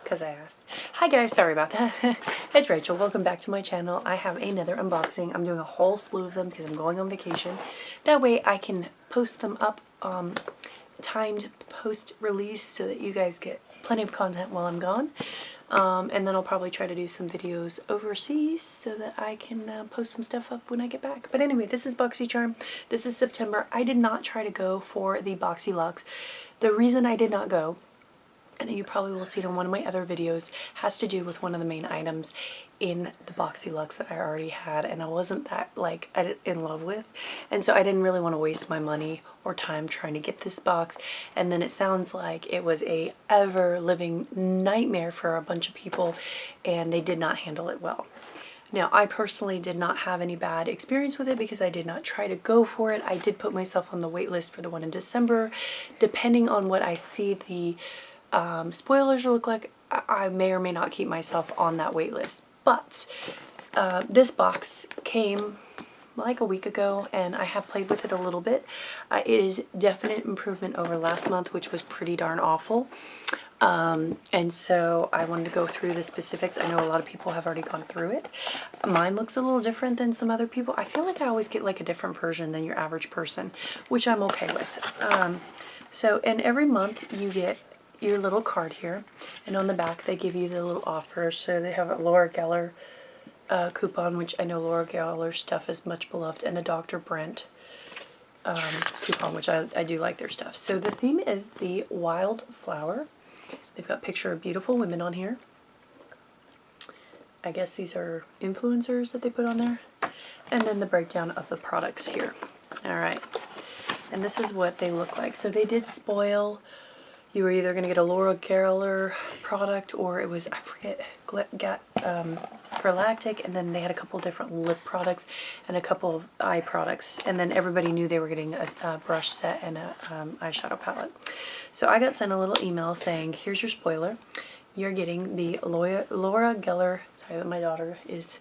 because I asked. Hi guys, sorry about that. It's Rachel. Welcome back to my channel. I have another unboxing. I'm doing a whole slew of them because I'm going on vacation. That way I can post them up timed post-release so that you guys get plenty of content while I'm gone. And then I'll probably try to do some videos overseas so that I can post some stuff up when I get back. But anyway, this is boxycharm. This is September. I did not try to go for the boxyluxe. The reason I did not go, and you probably will see it in one of my other videos, has to do with one of the main items in the boxyluxe that I already had, and I wasn't that in love with, and so I didn't really want to waste my money or time trying to get this box. And then it sounds like it was a ever-living nightmare for a bunch of people, and they did not handle it well. Now, I personally did not have any bad experience with it because I did not try to go for it. I did put myself on the wait list for the one in December. Depending on what I see the spoilers look like, I may or may not keep myself on that wait list. But this box came like a week ago, and I have played with it a little bit. It is definite improvement over last month, which was pretty darn awful. And so I wanted to go through the specifics. I know a lot of people have already gone through it. Mine looks a little different than some other people. I feel like I always get like a different version than your average person, which I'm okay with. And every month you get your little card here, and on the back they give you the little offer. So they have a Laura Geller coupon, which I know Laura Geller stuff is much beloved, and a Dr. Brent coupon, which I do like their stuff. So the theme is the wildflower. They've got a picture of beautiful women on here. I guess these are influencers that they put on there. And then the breakdown of the products here. Alright. And this is what they look like. So they did spoil. You were either going to get a Laura Geller product, or it was, I forget, Galactic, and then they had a couple different lip products and a couple of eye products, and then everybody knew they were getting a brush set and a eyeshadow palette. So I got sent a little email saying, here's your spoiler. You're getting the Laura Geller, sorry, my daughter is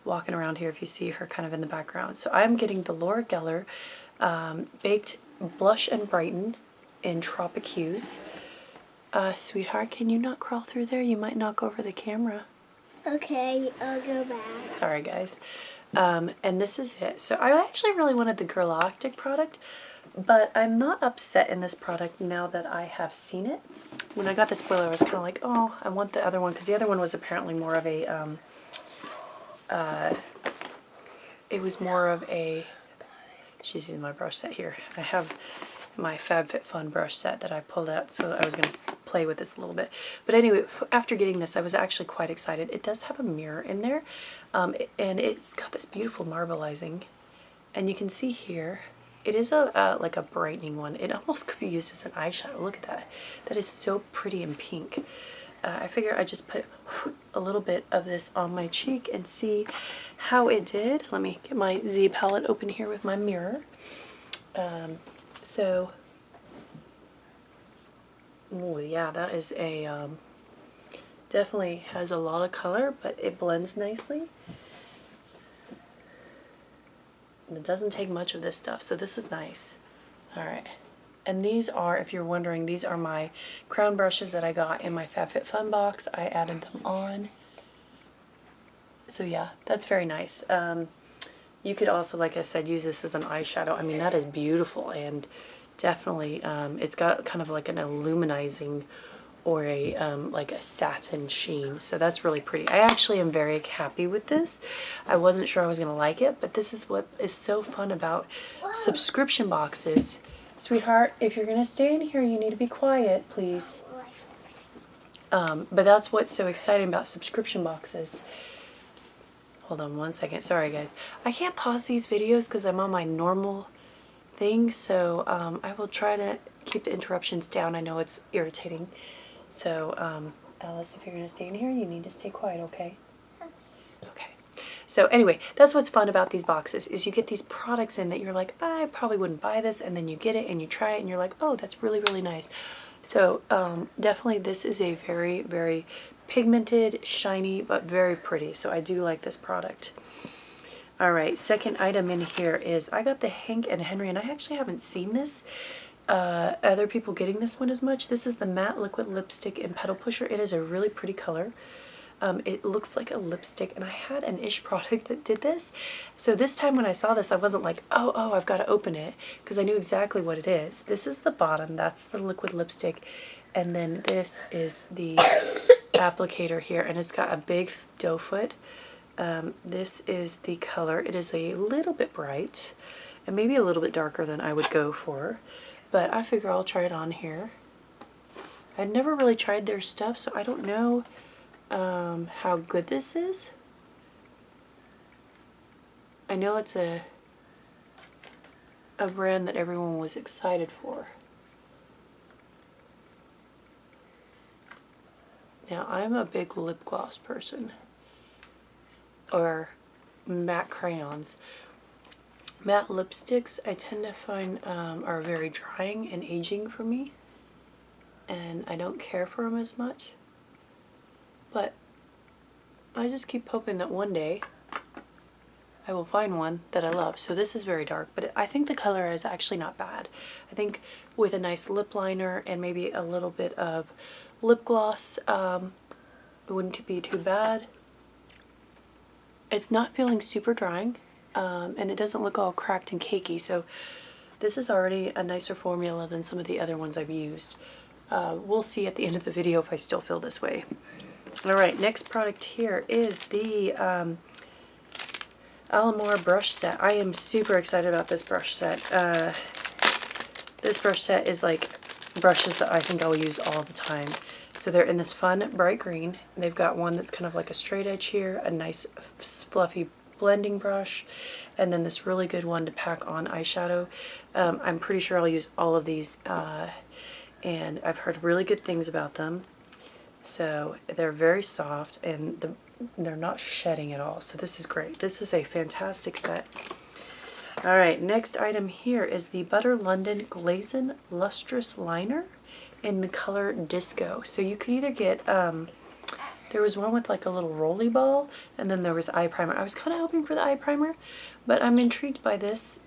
walking around here if you see her kind of in the background. So I'm getting the Laura Geller Baked Blush and Brighten in Tropic Hues. Sweetheart, can you not crawl through there? You might knock over the camera. Okay, I'll go back. Sorry, guys. And this is it. So I actually really wanted the Galactic product, but I'm not upset in this product now that I have seen it. When I got the spoiler, I was kind of like, oh, I want the other one, because the other one was apparently more of a, it was more of a, she's in my brush set here. I have my FabFitFun brush set that I pulled out, so I was going to play with this a little bit. But anyway, after getting this, I was actually quite excited. It does have a mirror in there, and it's got this beautiful marbleizing, and you can see here, it is like a brightening one. It almost could be used as an eyeshadow. Look at that. That is so pretty and pink. I figure I just put a little bit of this on my cheek and see how it did. Let me get my Z palette open here with my mirror. So, oh yeah, that is a, definitely has a lot of color, but it blends nicely. And it doesn't take much of this stuff, so this is nice. Alright, and these are, if you're wondering, these are my crown brushes that I got in my FabFitFun box. I added them on. So yeah, that's very nice. You could also, like I said, use this as an eyeshadow. I mean, that is beautiful, and definitely it's got kind of like an illuminizing or a like a satin sheen. So that's really pretty. I actually am very happy with this. I wasn't sure I was going to like it, but this is what is so fun about subscription boxes. Sweetheart, if you're going to stay in here, you need to be quiet, please. But that's what's so exciting about subscription boxes. Hold on one second. Sorry, guys. I can't pause these videos because I'm on my normal thing, so I will try to keep the interruptions down. I know it's irritating. So, Alice, if you're going to stay in here, you need to stay quiet, okay? Okay. So anyway, that's what's fun about these boxes, is you get these products in that you're like, I probably wouldn't buy this, and then you get it and you try it and you're like, oh, that's really, really nice. So definitely this is a very, very pigmented, shiny, but very pretty. So I do like this product. Alright, second item in here is, I got the Hank and Henry, and I actually haven't seen this. other people getting this one as much. This is the Matte Liquid Lipstick in Petal Pusher. It is a really pretty color. It looks like a lipstick, and I had an Ish product that did this. So this time when I saw this, I wasn't like, oh, I've got to open it, because I knew exactly what it is. This is the bottom, that's the liquid lipstick, and then this is the applicator here, and it's got a big doe foot. This is the color. It is a little bit bright, and maybe a little bit darker than I would go for, but I figure I'll try it on here. I'd never really tried their stuff, so I don't know how good this is. I know it's a brand that everyone was excited for. Now I'm a big lip gloss person, or matte crayons. Matte lipsticks I tend to find are very drying and aging for me, and I don't care for them as much. But I just keep hoping that one day I will find one that I love. So this is very dark, but I think the color is actually not bad. I think with a nice lip liner and maybe a little bit of lip gloss, it wouldn't be too bad. It's not feeling super drying, and it doesn't look all cracked and cakey, so this is already a nicer formula than some of the other ones I've used. We'll see at the end of the video if I still feel this way. Alright, next product here is the Alamar brush set. I am super excited about this brush set. This brush set is like brushes that I think I'll use all the time. So they're in this fun bright green. They've got one that's kind of like a straight edge here, a nice fluffy blending brush, and then this really good one to pack on eyeshadow. I'm pretty sure I'll use all of these, and I've heard really good things about them. So they're very soft, and they're not shedding at all. So this is great. This is a fantastic set. Alright, next item here is the Butter London Glazin Lustrous Liner in the color Disco. So you could either get, there was one with like a little rolly ball, and then there was eye primer. I was kind of hoping for the eye primer, but I'm intrigued by this.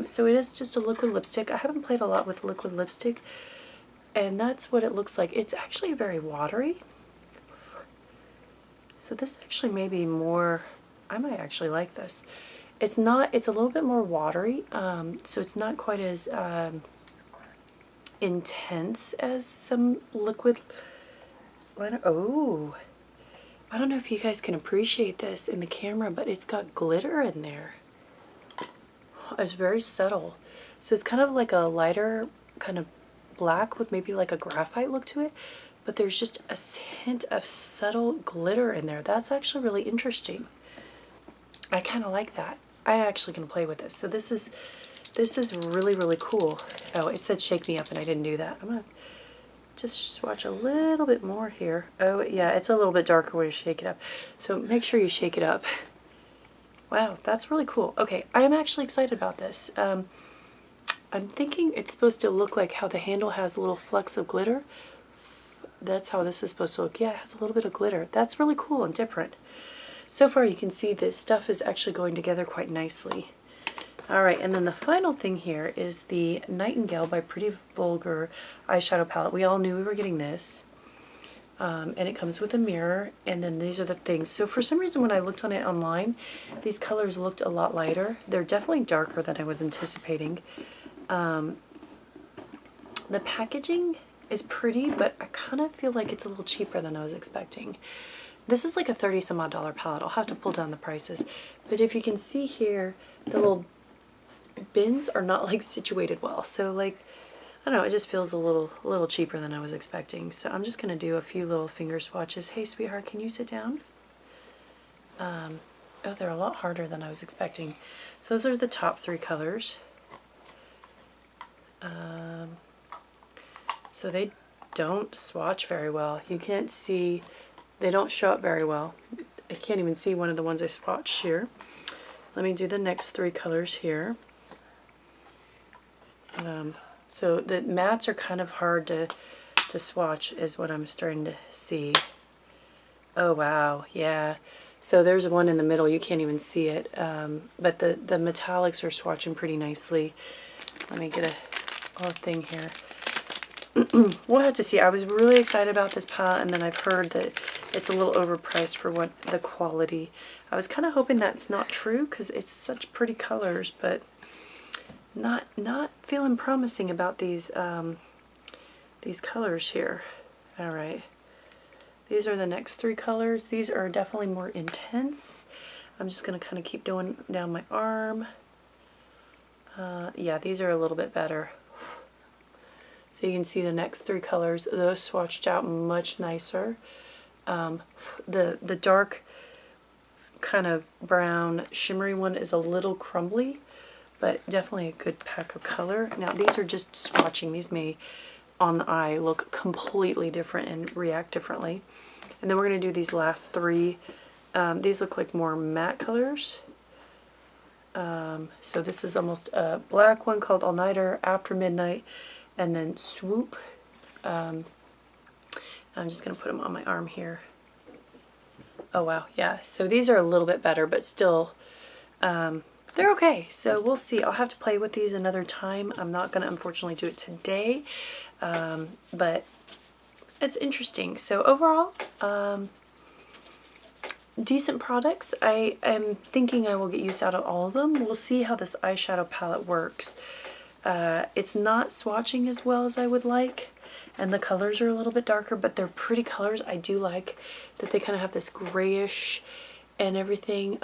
So it is just a liquid lipstick. I haven't played a lot with liquid lipstick, and that's what it looks like. It's actually very watery. So this actually may be more, I might actually like this. It's not, it's a little bit more watery, so it's not quite as intense as some liquid liner. Oh, I don't know if you guys can appreciate this in the camera, but it's got glitter in there. It's very subtle. So it's kind of like a lighter kind of black with maybe like a graphite look to it, but there's just a hint of subtle glitter in there. That's actually really interesting. I kind of like that. I'm actually going to play with this. So this is really, really cool. Oh, it said shake me up and I didn't do that. I'm going to just swatch a little bit more here. Oh yeah, it's a little bit darker when you shake it up. So make sure you shake it up. Wow, that's really cool. Okay, I am actually excited about this. I'm thinking it's supposed to look like how the handle has a little flecks of glitter. That's how this is supposed to look. Yeah, it has a little bit of glitter. That's really cool and different. So far you can see this stuff is actually going together quite nicely. Alright, and then the final thing here is the Nightingale by Pretty Vulgar eyeshadow palette. We all knew we were getting this. And it comes with a mirror, and then these are the things. So for some reason when I looked on it online, these colors looked a lot lighter. They're definitely darker than I was anticipating. The packaging is pretty, but I kind of feel like it's a little cheaper than I was expecting. This is like a $30 some odd palette. I'll have to pull down the prices. But if you can see here, the little bins are not like situated well. So like, I don't know, it just feels a little cheaper than I was expecting. So I'm just going to do a few little finger swatches. Hey sweetheart, can you sit down? Oh, they're a lot harder than I was expecting. So those are the top three colors. So they don't swatch very well. You can't see, they don't show up very well. I can't even see one of the ones I swatched here. Let me do the next three colors here. So the mattes are kind of hard to swatch is what I'm starting to see. Oh wow, yeah. So there's one in the middle, you can't even see it. But the metallics are swatching pretty nicely. Let me get thing here. We'll have to see. I was really excited about this palette, and then I've heard that it's a little overpriced for what the quality. I was kind of hoping that's not true because it's such pretty colors, but not feeling promising about these colors here. All right, these are the next 3 colors. These are definitely more intense. I'm just going to kind of keep doing down my arm. Yeah, these are a little bit better. So you can see the next 3 colors. Those swatched out much nicer. The dark kind of brown shimmery one is a little crumbly, but definitely a good pack of color. Now these are just swatching. These may on the eye look completely different and react differently. And then we're going to do these last 3. These look like more matte colors. So this is almost a black one called All Nighter, After Midnight, and then Swoop. I'm just going to put them on my arm here. Oh wow, yeah. So these are a little bit better, but still, they're okay. So we'll see. I'll have to play with these another time. I'm not going to unfortunately do it today, but it's interesting. So overall, decent products. I am thinking I will get use out of all of them. We'll see how this eyeshadow palette works. It's not swatching as well as I would like, and the colors are a little bit darker, but they're pretty colors. I do like that they kind of have this grayish and everything.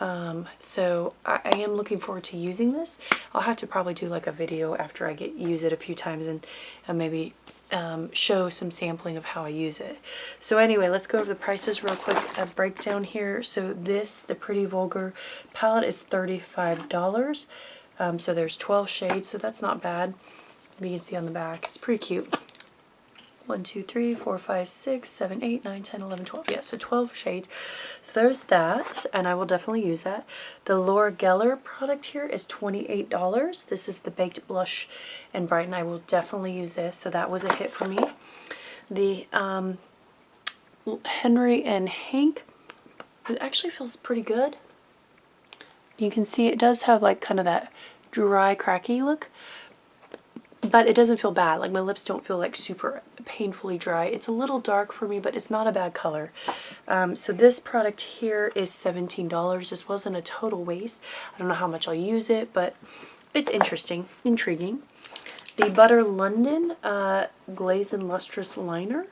So I am looking forward to using this. I'll have to probably do like a video after I use it a few times and maybe show some sampling of how I use it. So anyway, let's go over the prices real quick. A breakdown here. So the Pretty Vulgar palette is $35. So there's 12 shades, so that's not bad. You can see on the back, it's pretty cute. 1, 2, 3, 4, 5, 6, 7, 8, 9, 10, 11, 12. Yeah, so 12 shades. So there's that, and I will definitely use that. The Laura Geller product here is $28. This is the Baked Blush and Brighten. I will definitely use this, so that was a hit for me. The Henry and Hank, it actually feels pretty good. You can see it does have like kind of that dry, cracky look, but it doesn't feel bad. Like my lips don't feel like super painfully dry. It's a little dark for me, but it's not a bad color. So this product here is $17. This wasn't a total waste. I don't know how much I'll use it, but it's interesting, intriguing. The Butter London Glaze and Lustrous Liner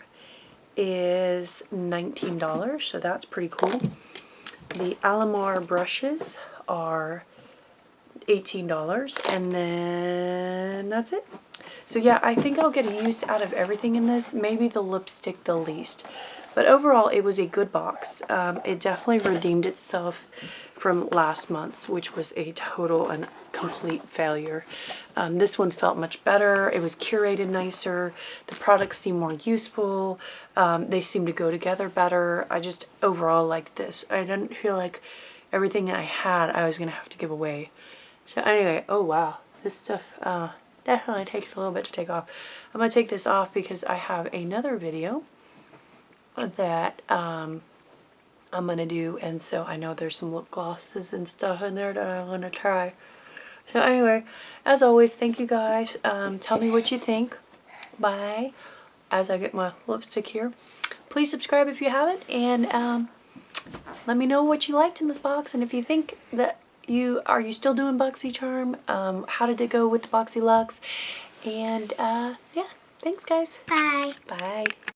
is $19, so that's pretty cool. The Alamar brushes are $18, and then that's it. So yeah, I think I'll get a use out of everything in this, maybe the lipstick the least. But overall, it was a good box. It definitely redeemed itself from last month's, which was a total and complete failure. This one felt much better. It was curated nicer. The products seemed more useful. They seemed to go together better. I just overall liked this. I didn't feel like everything I had I was going to have to give away. So anyway, oh wow, this stuff definitely takes a little bit to take off. I'm going to take this off because I have another video that I'm going to do, and so I know there's some lip glosses and stuff in there that I'm going to try. So anyway, as always, thank you guys. Tell me what you think. Bye. As I get my lipstick here. Please subscribe if you haven't, and let me know what you liked in this box, and if you think that are you still doing boxycharm? How did it go with the boxyluxe? And yeah, thanks guys. Bye. Bye.